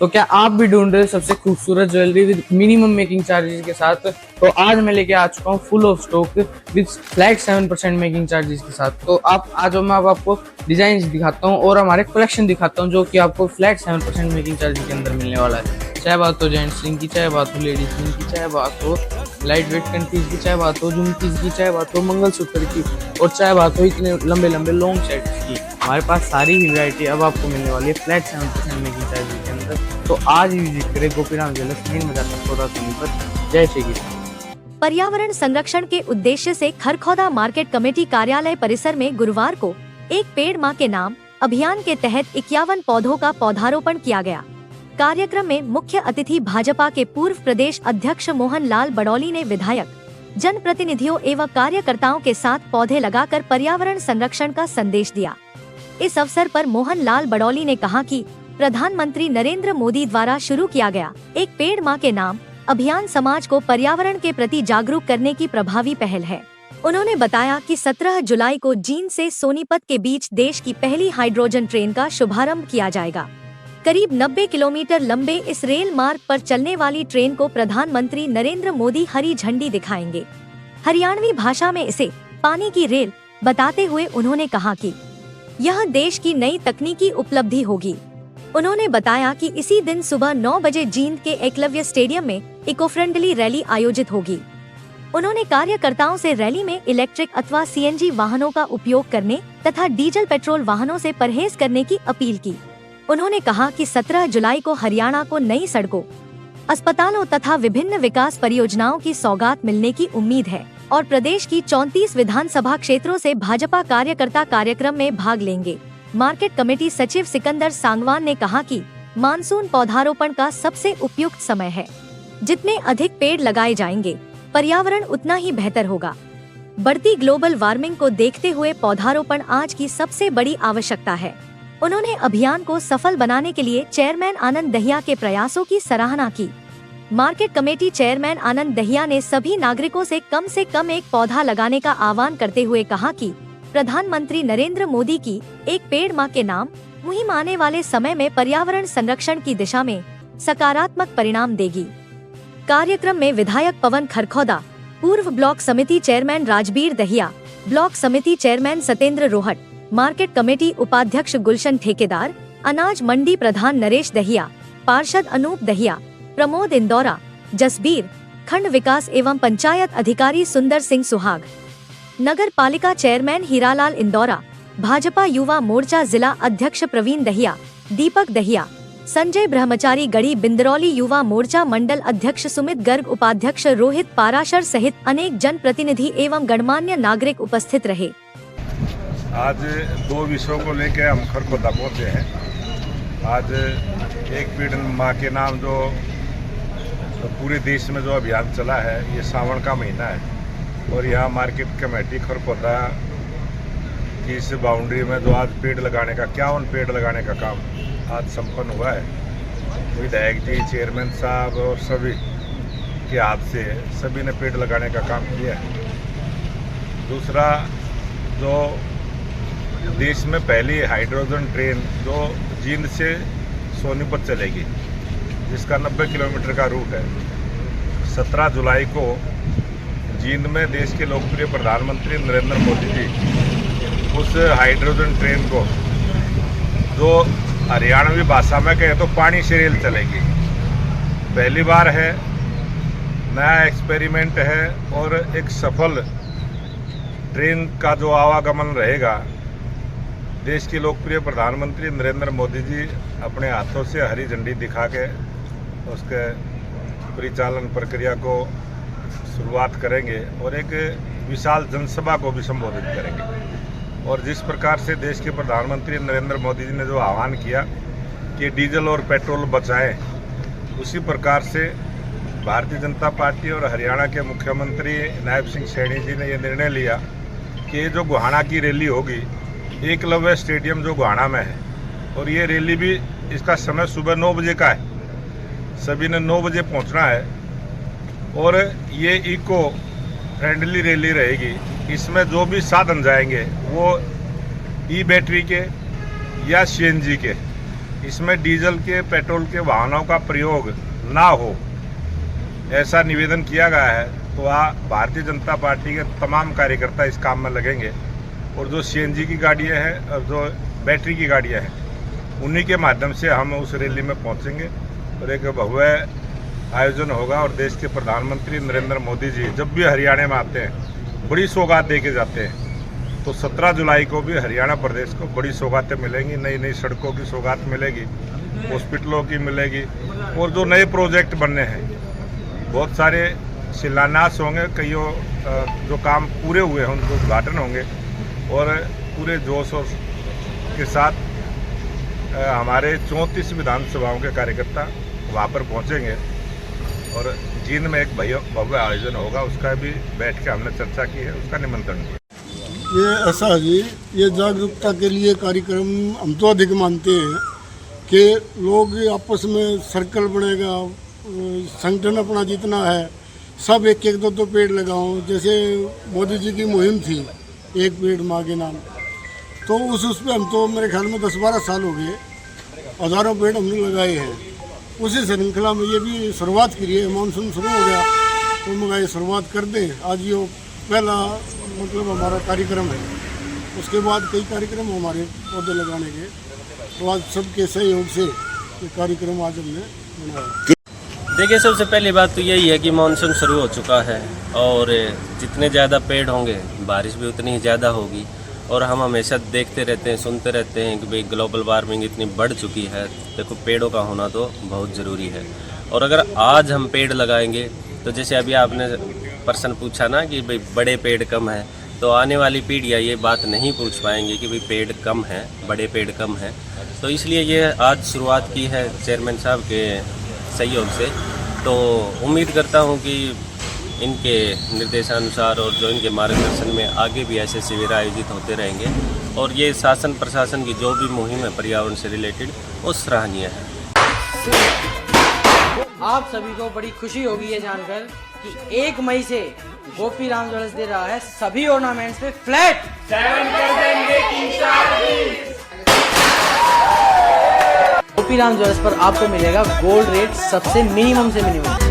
तो क्या आप भी ढूंढ रहे हो सबसे खूबसूरत jewellery with minimum making charges के साथ? तो आज मैं लेके आ चुका हूँ full of stock with flat 7% making charges के साथ। तो आप आज मैं आपको डिजाइन दिखाता हूँ और हमारे कलेक्शन दिखाता हूँ जो कि आपको फ्लैट 7% मेकिंग चार्जेस के अंदर मिलने वाला है। चाहे बात हो जेंट्स रिंग की, चाहे बात हो लेडीज रिंग की, चाहे बात हो लाइट वेट कंट्रीज की, चाहे बात हो झुमकीज की, चाहे बात हो मंगलसूत्र की, और चाहे बात हो इतने लंबे लंबे लॉन्ग सेट्स की। हमारे पास सारी ही वैरायटी अब आपको मिलने वाली है फ्लैट 7% मेकिंग चार्जेस के अंदर। तो आज ही विजिट करें गोपीराम ज्वेलर्स, मेन बाजार में 14 पर। जय श्री कृष्ण। पर्यावरण संरक्षण के उद्देश्य से खरखौदा मार्केट कमेटी कार्यालय परिसर में गुरुवार को एक पेड़ मां के नाम अभियान के तहत 51 पौधों का पौधारोपण किया गया। कार्यक्रम में मुख्य अतिथि भाजपा के पूर्व प्रदेश अध्यक्ष मोहन लाल बड़ौली ने विधायक, जनप्रतिनिधियों एवं कार्यकर्ताओं के साथ पौधे लगाकर पर्यावरण संरक्षण का संदेश दिया। इस अवसर पर मोहन लाल बड़ौली ने कहा कि प्रधानमंत्री नरेंद्र मोदी द्वारा शुरू किया गया एक पेड़ मां के नाम अभियान समाज को पर्यावरण के प्रति जागरूक करने की प्रभावी पहल है। उन्होंने बताया कि 17 जुलाई को जींद से सोनीपत के बीच देश की पहली हाइड्रोजन ट्रेन का शुभारंभ किया जाएगा। करीब 90 किलोमीटर लंबे इस रेल मार्ग पर चलने वाली ट्रेन को प्रधानमंत्री नरेंद्र मोदी हरी झंडी दिखाएंगे। हरियाणवी भाषा में इसे पानी की रेल बताते हुए उन्होंने कहा कि यह देश की नई तकनीकी उपलब्धि होगी। उन्होंने बताया कि इसी दिन सुबह 9 बजे जींद के एकलव्य स्टेडियम में इको फ्रेंडली रैली आयोजित होगी। उन्होंने कार्यकर्ताओं से रैली में इलेक्ट्रिक अथवा सीएनजी वाहनों का उपयोग करने तथा डीजल पेट्रोल वाहनों से परहेज करने की अपील की। उन्होंने कहा कि 17 जुलाई को हरियाणा को नई सड़कों, अस्पतालों तथा विभिन्न विकास परियोजनाओं की सौगात मिलने की उम्मीद है और प्रदेश की 34 विधानसभा क्षेत्रों से भाजपा कार्यकर्ता कार्यक्रम में भाग लेंगे। मार्केट कमेटी सचिव सिकंदर सांगवान ने कहा कि मानसून पौधारोपण का सबसे उपयुक्त समय है। जितने अधिक पेड़ लगाए जाएंगे, पर्यावरण उतना ही बेहतर होगा। बढ़ती ग्लोबल वार्मिंग को देखते हुए पौधारोपण आज की सबसे बड़ी आवश्यकता है। उन्होंने अभियान को सफल बनाने के लिए चेयरमैन आनंद दहिया के प्रयासों की सराहना की। मार्केट कमेटी चेयरमैन आनंद दहिया ने सभी नागरिकों से कम एक पौधा लगाने का आह्वान करते हुए कहा कि प्रधानमंत्री नरेंद्र मोदी की एक पेड़ मां के नाम मुहिम आने वाले समय में पर्यावरण संरक्षण की दिशा में सकारात्मक परिणाम देगी। कार्यक्रम में विधायक पवन खरखौदा, पूर्व ब्लॉक समिति चेयरमैन राजबीर दहिया, ब्लॉक समिति chairman Satendra Rohat, market committee उपाध्यक्ष गुलशन ठेकेदार, अनाज मंडी प्रधान नरेश दहिया, पार्षद अनूप दहिया, प्रमोद इंदौरा, जसबीर, खंड विकास एवं पंचायत अधिकारी सुंदर सिंह सुहाग, नगर पालिका चेयरमैन हीरालाल इंदौरा, भाजपा युवा मोर्चा जिला अध्यक्ष प्रवीण दहिया, दीपक दहिया, संजय ब्रह्मचारी गढ़ी, बिंदरौली युवा मोर्चा मंडल अध्यक्ष सुमित गर्ग, उपाध्यक्ष रोहित पाराशर सहित अनेक जन प्रतिनिधि एवं गणमान्य नागरिक उपस्थित रहे। आज दो विषयों को लेकर हम खरखौदा पहुंचे हैं। आज एक पेड़ मां के नाम जो पूरे देश में जो अभियान चला है, ये सावन का महीना है और यहाँ मार्केट कमेटी खरखौदा की इस बाउंड्री में जो आज पेड़ लगाने का 51 पेड़ लगाने का काम आज संपन्न हुआ है। विधायक जी, चेयरमैन साहब और सभी के हाथ से सभी ने पेड़ लगाने का काम किया है। दूसरा, जो देश में पहली हाइड्रोजन ट्रेन जो जींद से सोनीपत चलेगी, जिसका 90 किलोमीटर का रूट है, 17 जुलाई को जींद में देश के लोकप्रिय प्रधानमंत्री नरेंद्र मोदी जी उस हाइड्रोजन ट्रेन को, जो हरियाणवी भाषा में कहे तो पानी से रेल चलेगी, पहली बार है, नया एक्सपेरिमेंट है और एक सफल ट्रेन का जो आवागमन रहेगा। देश के लोकप्रिय प्रधानमंत्री नरेंद्र मोदी जी अपने हाथों से हरी झंडी दिखा के उसके परिचालन प्रक्रिया को शुरुआत करेंगे और एक विशाल जनसभा को भी संबोधित करेंगे। और जिस प्रकार से देश के प्रधानमंत्री नरेंद्र मोदी जी ने जो आह्वान किया कि डीजल और पेट्रोल बचाएं, उसी प्रकार से भारतीय जनता पार्टी और हरियाणा के मुख्यमंत्री नायब सिंह सैनी जी ने ये निर्णय लिया कि ये जो गोहाना की रैली होगी, एकलव्य स्टेडियम जो गोहाना में है, और ये रैली भी इसका समय सुबह 9 बजे का है, सभी ने 9 बजे पहुंचना है और ये इको फ्रेंडली रैली रहेगी। इसमें जो भी साधन जाएंगे वो ई बैटरी के या सीएनजी के, इसमें डीजल के पेट्रोल के वाहनों का प्रयोग ना हो, ऐसा निवेदन किया गया है। तो भारतीय जनता पार्टी के तमाम कार्यकर्ता इस काम में लगेंगे और जो सीएनजी की गाड़ियाँ हैं और जो बैटरी की गाड़ियाँ हैं, उन्हीं के माध्यम से हम उस रैली में पहुंचेंगे और एक भव्य आयोजन होगा। और देश के प्रधानमंत्री नरेंद्र मोदी जी जब भी हरियाणा में आते हैं बड़ी सौगात दे के जाते हैं। तो 17 जुलाई को भी हरियाणा प्रदेश को बड़ी सौगातें मिलेंगी, नई नई सड़कों की सौगात मिलेगी, हॉस्पिटलों की मिलेगी और जो नए प्रोजेक्ट बनने हैं, बहुत सारे शिलान्यास होंगे, कईयों जो काम पूरे हुए हैं उनके उद्घाटन होंगे और पूरे जोश और के साथ हमारे 34 विधानसभाओं के कार्यकर्ता वहाँ पर पहुँचेंगे और जींद में एक भव्य आयोजन होगा, उसका भी बैठ के हमने चर्चा की है, उसका निमंत्रण किया। ये ऐसा है जी, ये जागरूकता के लिए कार्यक्रम हम तो अधिक मानते हैं कि लोग आपस में सर्कल बनेगा, संगठन अपना जितना है सब एक एक दो पेड़ लगाओ। जैसे मोदी जी की मुहिम थी एक पेड़ माँ के नाम, तो उस पे हम तो मेरे ख्याल में 10-12 साल हो गए, हज़ारों पेड़ हमने लगाए हैं। उसी श्रृंखला में ये भी शुरुआत करी है, मानसून शुरू हो गया तो मैं शुरुआत कर दें। आज ये पहला मतलब हमारा कार्यक्रम है, उसके बाद कई कार्यक्रम हमारे पौधे लगाने के, तो आज सबके सहयोग से ये कार्यक्रम आज हमने बनाया। देखिए, सबसे पहली बात तो यही है कि मानसून शुरू हो चुका है और जितने ज़्यादा पेड़ होंगे बारिश भी उतनी ही ज़्यादा होगी। और हम हमेशा देखते रहते हैं, सुनते रहते हैं कि भाई ग्लोबल वार्मिंग इतनी बढ़ चुकी है। देखो, पेड़ों का होना तो बहुत ज़रूरी है। और अगर आज हम पेड़ लगाएंगे तो जैसे अभी आपने प्रश्न पूछा ना कि भाई बड़े पेड़ कम है, तो आने वाली पीढ़ियाँ ये बात नहीं पूछ पाएंगे कि भाई पेड़ कम है, बड़े पेड़ कम है। तो इसलिए ये आज शुरुआत की है चेयरमैन साहब के सहयोग से। तो उम्मीद करता हूँ कि इनके निर्देशानुसार और जो इनके मार्गदर्शन में आगे भी ऐसे शिविर आयोजित होते रहेंगे और ये शासन प्रशासन की जो भी मुहिम है पर्यावरण से रिलेटेड वो सराहनीय है। आप सभी को बड़ी खुशी होगी ये जानकर कि 1 मई से गोपी राम ज्वेलर्स दे रहा है सभी ऑर्नामेंट्स पे फ्लैट 7% मेकिंग चार्जेस। गोपी राम ज्वेलर्स पर आपको मिलेगा गोल्ड रेट सबसे मिनिमम से मिनिमम।